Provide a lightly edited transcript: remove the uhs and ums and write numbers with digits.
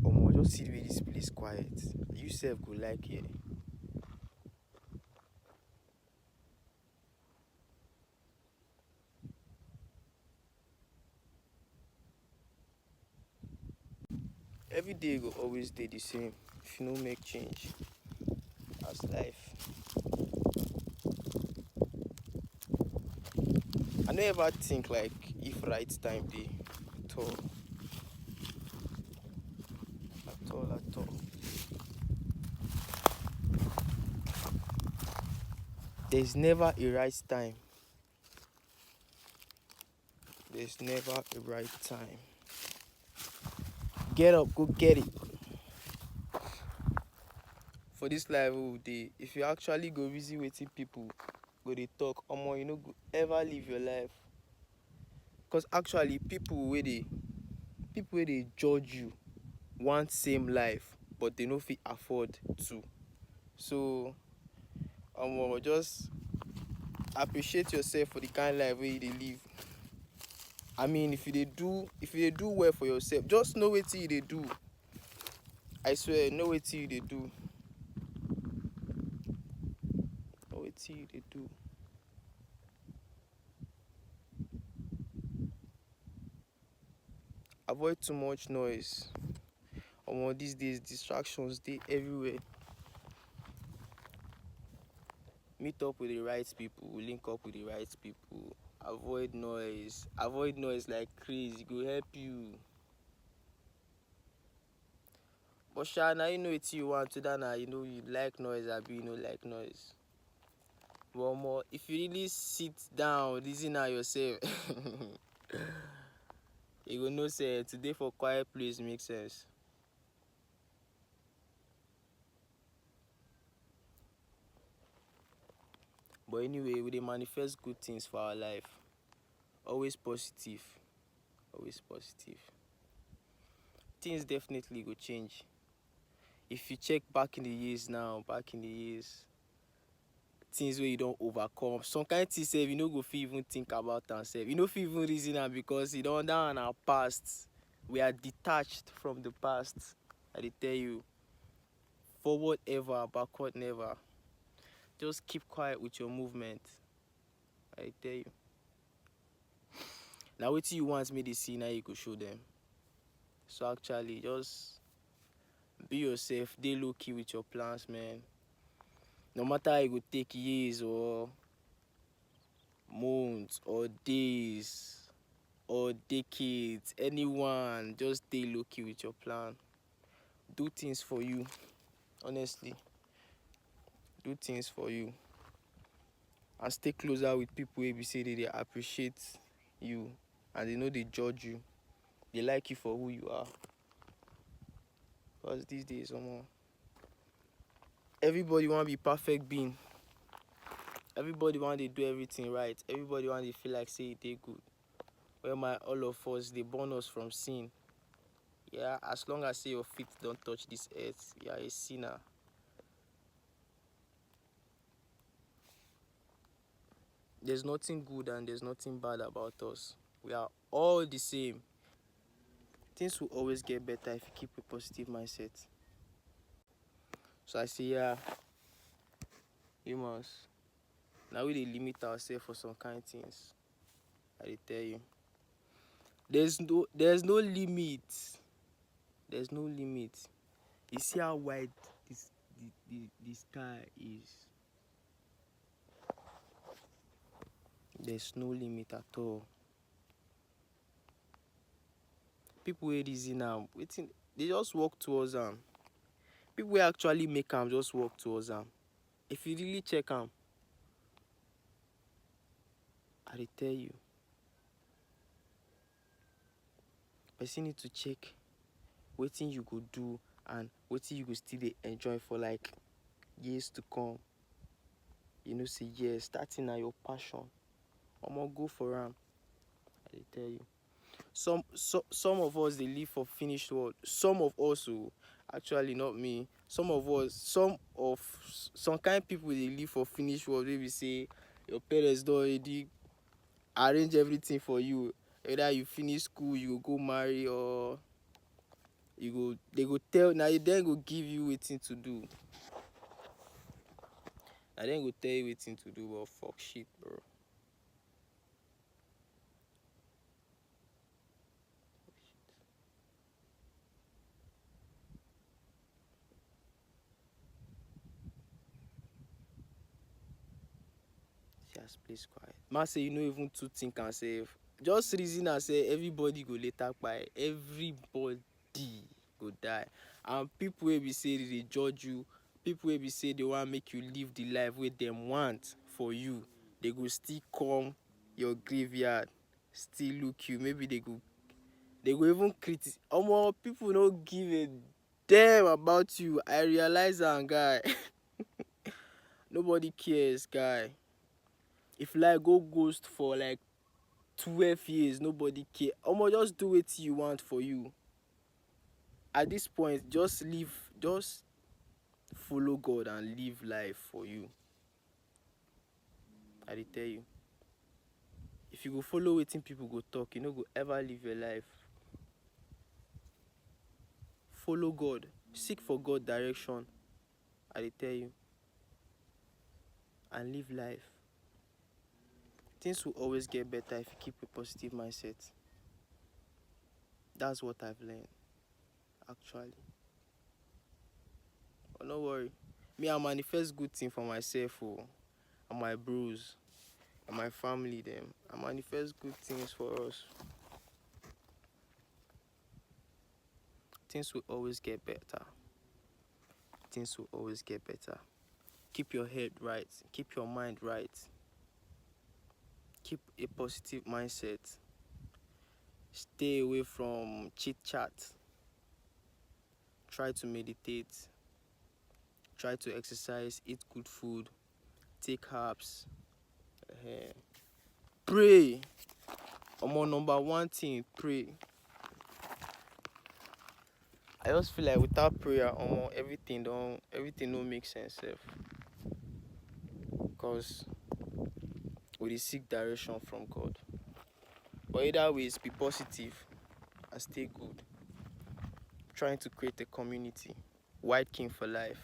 Omo, just see the way this place quiet. You sef go like it. Every day go always dey the same if you no make change. That's life. I no ever think like if right time dey at all, at all, at all. There's never a right time. There's never a right time. Get up, go get it. For this life wey we dey, if you actually go reason wetin people go dey talk, omo, you no go ever live your life. Cause actually people wey dey judge you want same life, but they no fit afford to. So omo, just appreciate yourself for the kind life wey you dey live. I mean, if you dey do well for yourself, just know wetin you dey do. I swear, know wetin you dey do. Know wetin you dey do. Avoid too much noise. Omo, these days distractions dey everywhere. Meet up with the right people, link up with the right people. Avoid noise. Avoid noise like crazy. E go help you. But sha, na you know wetin you want, whether na you know you like noise abi you no like noise. But omo, if you really sit down reason am yourself, you go know say to dey for quiet place make sense. But anyway, we dey manifest good things for our life. Always positive. Always positive. Things definitely go change. If you check back in the years now, things wey you don overcome, some kind things sef you no go fit even think about am sef. You no fit even reason am because that one na past. We are detached from the past. I dey tell you. Forward ever, backward never. Just keep quiet with your movement. I dey tell you. Na wetin you want make dey see na you go show them. So actually, just be yourself, dey low key with your plans, man. No matter how e go take years or months or days or decades, anyone, just dey low key with your plan. Do things for you. Honestly. Do things for you. And stay closer with people wey be say they appreciate you and they know they judge you. They like you for who you are. Because these days, everybody want to be perfect being. Everybody want to do everything right. Everybody want to feel like say they good. Well, all of us, they born us from sin. Yeah, as long as say your feet don't touch this earth, you are a sinner. There's nothing good and there's nothing bad about us. We are all the same. Things will always get better if you keep a positive mindset. So I say, yeah, humans. Now we dey limit ourselves for some kind things. I dey tell you. There's no limit. There's no limit. You see how wide the sky is. There's no limit at all. People wey reason am, wetin they just walk towards am. People wey actually make am just walk towards am. If you really check am, I dey tell you. Person need to check wetin you go do and wetin you go still dey enjoy for like years to come. You know say yes, that thing na your passion. Omo, go for am. I dey tell you. Some of us they live for finished world. Some of us, oh, actually not me. Some kind people they live for finished world. Maybe say your parents don't already arrange everything for you. Whether you finish school, you go marry, or they go tell, now you then go give you wetin to do. I then go tell you wetin to do, but fuck shit, bro. Just place quiet. Man say you no even too think and say, just reason and say everybody go later kpai. Everybody go die. And people wey be say they judge you, people wey be say they want make you live the life wey them want for you, they go still come your graveyard, still look you. Maybe they go even criticize. Omo, people no give a damn about you. I realize that, guy. Nobody cares, guy. If life go ghost for like 12 years, nobody care. Omo, just do what you want for you. At this point, just follow God and live life for you. I dey tell you. If you go follow wetin people go talk, you no go ever live your life. Follow God. Seek for God direction. I dey tell you. And live life. Things will always get better if you keep a positive mindset. That's what I've learned, actually. But no worry. Me, I manifest good thing for myself, and my bros, and my family, them. I manifest good things for us. Things will always get better. Things will always get better. Keep your head right. Keep your mind right. Keep a positive mindset. Stay away from chit chat. Try to meditate. Try to exercise. Eat good food. Take herbs. Pray. Number one thing, pray. I just feel like without prayer, everything don't make sense, sef. Because we dey seek direction from God. But either ways, be positive and stay good. Trying to create a community. White King for life.